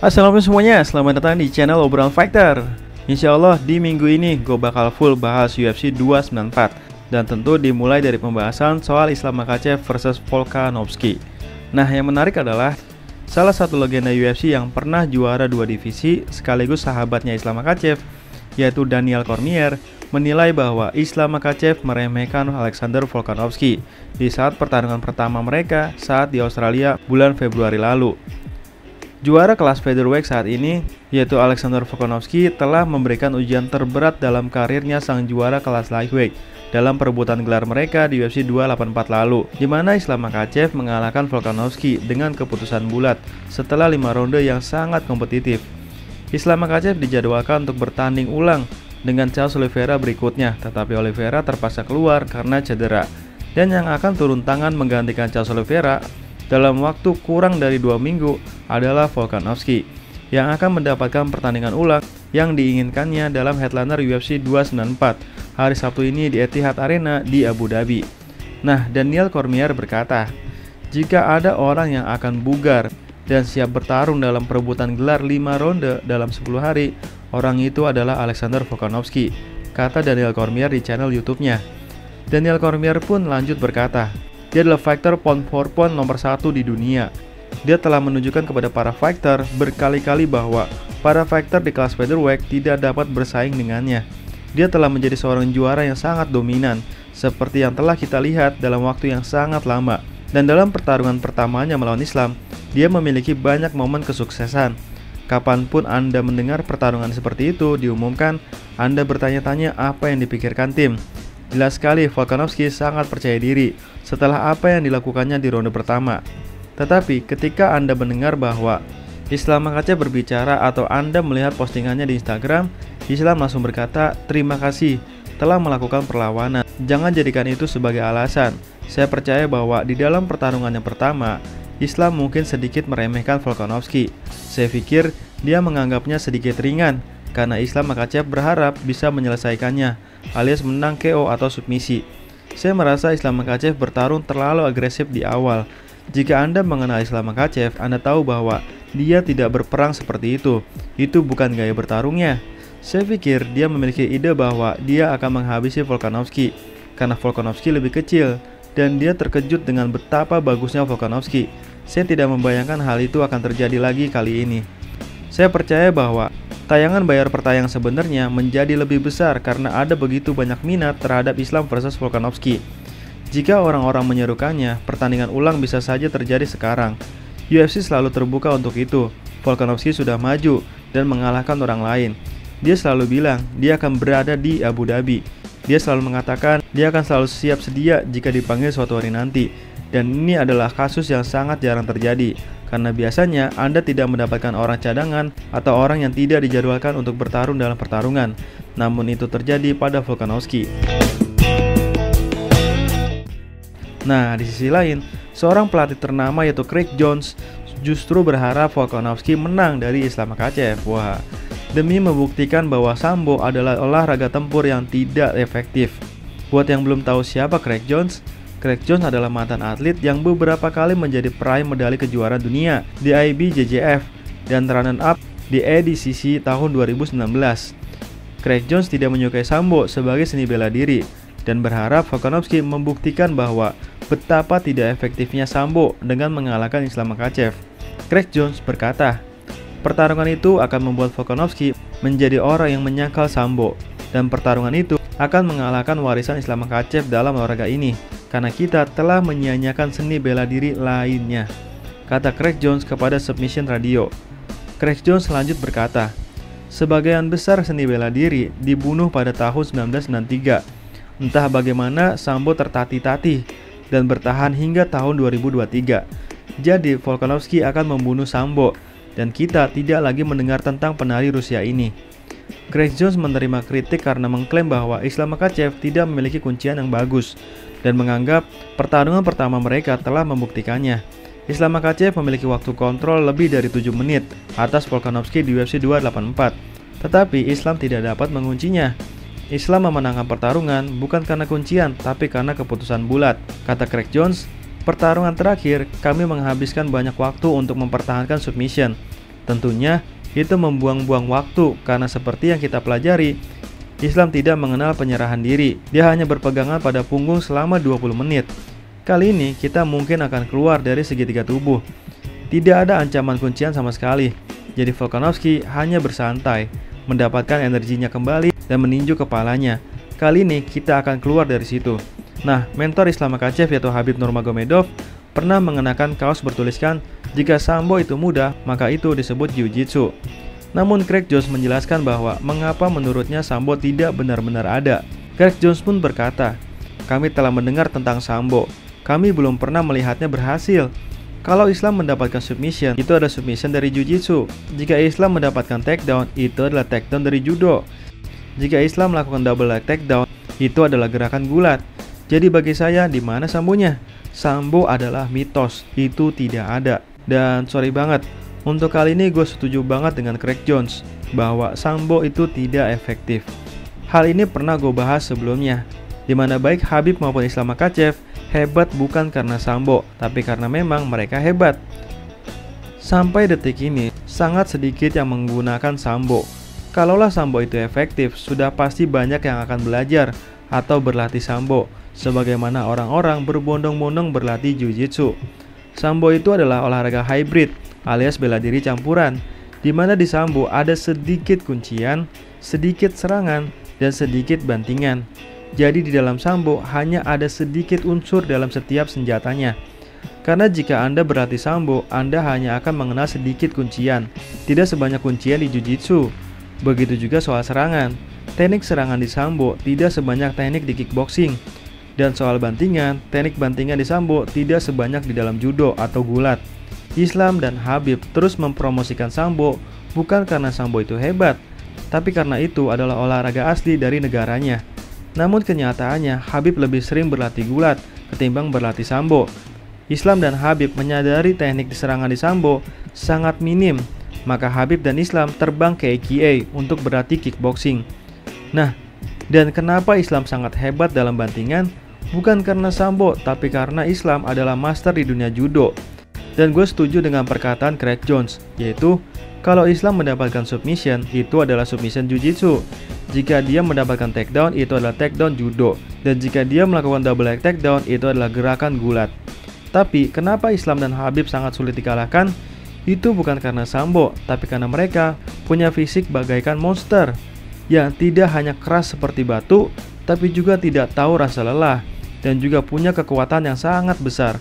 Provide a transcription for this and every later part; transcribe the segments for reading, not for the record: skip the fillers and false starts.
Assalamualaikum semuanya, selamat datang di channel Obrolan Fighter. Insya Allah di minggu ini gue bakal full bahas UFC 294. Dan tentu dimulai dari pembahasan soal Islam Makhachev versus Volkanovski. Nah, yang menarik adalah salah satu legenda UFC yang pernah juara dua divisi sekaligus sahabatnya Islam Makhachev, yaitu Daniel Cormier, menilai bahwa Islam Makhachev meremehkan Alexander Volkanovski di saat pertarungan pertama mereka saat di Australia bulan Februari lalu. Juara kelas featherweight saat ini, yaitu Alexander Volkanovski, telah memberikan ujian terberat dalam karirnya sang juara kelas lightweight dalam perebutan gelar mereka di UFC 284 lalu, di mana Islam Makhachev mengalahkan Volkanovski dengan keputusan bulat setelah 5 ronde yang sangat kompetitif. Islam Makhachev dijadwalkan untuk bertanding ulang dengan Charles Oliveira berikutnya, tetapi Oliveira terpaksa keluar karena cedera, dan yang akan turun tangan menggantikan Charles Oliveira dalam waktu kurang dari 2 minggu adalah Volkanovski, yang akan mendapatkan pertandingan ulang yang diinginkannya dalam headliner UFC 294 hari Sabtu ini di Etihad Arena di Abu Dhabi. Nah, Daniel Cormier berkata, jika ada orang yang akan bugar dan siap bertarung dalam perebutan gelar 5 ronde dalam 10 hari, orang itu adalah Alexander Volkanovski, kata Daniel Cormier di channel YouTube-nya. Daniel Cormier pun lanjut berkata, dia adalah fighter pound for pound nomor 1 di dunia. Dia telah menunjukkan kepada para fighter berkali-kali bahwa para fighter di kelas featherweight tidak dapat bersaing dengannya. Dia telah menjadi seorang juara yang sangat dominan, seperti yang telah kita lihat dalam waktu yang sangat lama. Dan dalam pertarungan pertamanya melawan Islam, dia memiliki banyak momen kesuksesan. Kapanpun Anda mendengar pertarungan seperti itu diumumkan, Anda bertanya-tanya apa yang dipikirkan tim. Jelas sekali Volkanovski sangat percaya diri setelah apa yang dilakukannya di ronde pertama. Tetapi ketika Anda mendengar bahwa Islam Makhachev berbicara atau Anda melihat postingannya di Instagram, Islam langsung berkata, terima kasih telah melakukan perlawanan. Jangan jadikan itu sebagai alasan. Saya percaya bahwa di dalam pertarungan yang pertama, Islam mungkin sedikit meremehkan Volkanovski. Saya pikir dia menganggapnya sedikit ringan karena Islam Makhachev berharap bisa menyelesaikannya, alias menang KO atau submisi. Saya merasa Islam Makhachev bertarung terlalu agresif di awal. Jika Anda mengenal Islam Makhachev, Anda tahu bahwa dia tidak berperang seperti itu. Itu bukan gaya bertarungnya. Saya pikir dia memiliki ide bahwa dia akan menghabisi Volkanovski karena Volkanovski lebih kecil, dan dia terkejut dengan betapa bagusnya Volkanovski. Saya tidak membayangkan hal itu akan terjadi lagi kali ini. Saya percaya bahwa tayangan bayar per tayang sebenarnya menjadi lebih besar karena ada begitu banyak minat terhadap Islam versus Volkanovski. Jika orang-orang menyerukannya, pertandingan ulang bisa saja terjadi sekarang. UFC selalu terbuka untuk itu. Volkanovski sudah maju dan mengalahkan orang lain. Dia selalu bilang dia akan berada di Abu Dhabi. Dia selalu mengatakan dia akan selalu siap sedia jika dipanggil suatu hari nanti. Dan ini adalah kasus yang sangat jarang terjadi, karena biasanya Anda tidak mendapatkan orang cadangan atau orang yang tidak dijadwalkan untuk bertarung dalam pertarungan. Namun itu terjadi pada Volkanovski. Nah, di sisi lain, seorang pelatih ternama yaitu Craig Jones justru berharap Volkanovski menang dari Islam Makhachev. Wah, demi membuktikan bahwa sambo adalah olahraga tempur yang tidak efektif. Buat yang belum tahu siapa Craig Jones adalah mantan atlet yang beberapa kali menjadi peraih medali kejuaraan dunia di IBJJF dan runner-up di ADCC tahun 2019. Craig Jones tidak menyukai sambo sebagai seni bela diri dan berharap Volkanovski membuktikan bahwa betapa tidak efektifnya sambo dengan mengalahkan Islam Makhachev. Craig Jones berkata, pertarungan itu akan membuat Volkanovski menjadi orang yang menyangkal sambo, dan pertarungan itu akan mengalahkan warisan Islam Makhachev dalam olahraga ini, karena kita telah menyia-nyiakan seni bela diri lainnya, kata Craig Jones kepada Submission Radio. Craig Jones lanjut berkata, sebagian besar seni bela diri dibunuh pada tahun 1993. Entah bagaimana sambo tertatih-tatih dan bertahan hingga tahun 2023. Jadi Volkanovski akan membunuh sambo, dan kita tidak lagi mendengar tentang penari Rusia ini. Craig Jones menerima kritik karena mengklaim bahwa Islam Makhachev tidak memiliki kuncian yang bagus dan menganggap pertarungan pertama mereka telah membuktikannya. Islam Makhachev memiliki waktu kontrol lebih dari 7 menit atas Volkanovski di UFC 284, tetapi Islam tidak dapat menguncinya. Islam memenangkan pertarungan bukan karena kuncian, tapi karena keputusan bulat, kata Craig Jones. Pertarungan terakhir, kami menghabiskan banyak waktu untuk mempertahankan submission. Tentunya itu membuang-buang waktu karena seperti yang kita pelajari, Islam tidak mengenal penyerahan diri. Dia hanya berpegangan pada punggung selama 20 menit. Kali ini kita mungkin akan keluar dari segitiga tubuh. Tidak ada ancaman kuncian sama sekali. Jadi Volkanovski hanya bersantai, mendapatkan energinya kembali dan meninju kepalanya. Kali ini kita akan keluar dari situ. Nah, mentor Islam Makhachev yaitu Khabib Nurmagomedov pernah mengenakan kaos bertuliskan, jika sambo itu mudah, maka itu disebut jiu-jitsu. Namun Craig Jones menjelaskan bahwa mengapa menurutnya sambo tidak benar-benar ada. Craig Jones pun berkata, kami telah mendengar tentang sambo. Kami belum pernah melihatnya berhasil. Kalau Islam mendapatkan submission, itu ada submission dari jiu-jitsu. Jika Islam mendapatkan takedown, itu adalah takedown dari judo. Jika Islam melakukan double leg takedown, itu adalah gerakan gulat. Jadi bagi saya, di mana sambonya? Sambo adalah mitos, itu tidak ada. Dan sorry banget, untuk kali ini gue setuju banget dengan Craig Jones bahwa sambo itu tidak efektif. Hal ini pernah gue bahas sebelumnya, dimana baik Khabib maupun Islam Makhachev hebat bukan karena sambo, tapi karena memang mereka hebat. Sampai detik ini, sangat sedikit yang menggunakan sambo. Kalaulah sambo itu efektif, sudah pasti banyak yang akan belajar atau berlatih sambo, sebagaimana orang-orang berbondong-bondong berlatih jiu-jitsu. Sambo itu adalah olahraga hybrid, alias bela diri campuran, di mana di sambo ada sedikit kuncian, sedikit serangan, dan sedikit bantingan. Jadi di dalam sambo hanya ada sedikit unsur dalam setiap senjatanya. Karena jika Anda berlatih sambo, Anda hanya akan mengenal sedikit kuncian, tidak sebanyak kuncian di jiu-jitsu. Begitu juga soal serangan. Teknik serangan di sambo tidak sebanyak teknik di kickboxing. Dan soal bantingan, teknik bantingan di sambo tidak sebanyak di dalam judo atau gulat. Islam dan Khabib terus mempromosikan sambo bukan karena sambo itu hebat, tapi karena itu adalah olahraga asli dari negaranya. Namun kenyataannya Khabib lebih sering berlatih gulat ketimbang berlatih sambo. Islam dan Khabib menyadari teknik serangan di sambo sangat minim, maka Khabib dan Islam terbang ke AKA untuk berlatih kickboxing. Nah, dan kenapa Islam sangat hebat dalam bantingan? Bukan karena sambo, tapi karena Islam adalah master di dunia judo. Dan gue setuju dengan perkataan Craig Jones, yaitu kalau Islam mendapatkan submission, itu adalah submission jiu-jitsu. Jika dia mendapatkan takedown, itu adalah takedown judo. Dan jika dia melakukan double leg takedown, itu adalah gerakan gulat. Tapi kenapa Islam dan Khabib sangat sulit dikalahkan? Itu bukan karena sambo, tapi karena mereka punya fisik bagaikan monster, yang tidak hanya keras seperti batu, tapi juga tidak tahu rasa lelah, dan juga punya kekuatan yang sangat besar.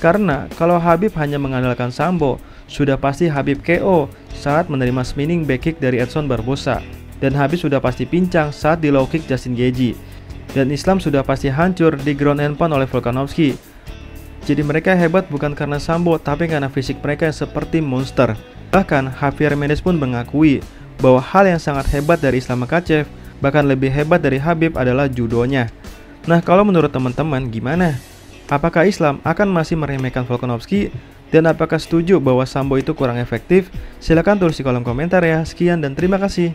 Karena kalau Khabib hanya mengandalkan sambo, sudah pasti Khabib KO saat menerima spinning back kick dari Edson Barbosa. Dan Khabib sudah pasti pincang saat di low kick Justin Gaethje. Dan Islam sudah pasti hancur di ground and pound oleh Volkanovski. Jadi mereka hebat bukan karena sambo, tapi karena fisik mereka yang seperti monster. Bahkan Javier Mendez pun mengakui bahwa hal yang sangat hebat dari Islam Makhachev, bahkan lebih hebat dari Khabib adalah judonya. Nah, kalau menurut teman-teman gimana? Apakah Islam akan masih meremehkan Volkanovski? Dan apakah setuju bahwa sambo itu kurang efektif? Silahkan tulis di kolom komentar ya. Sekian dan terima kasih.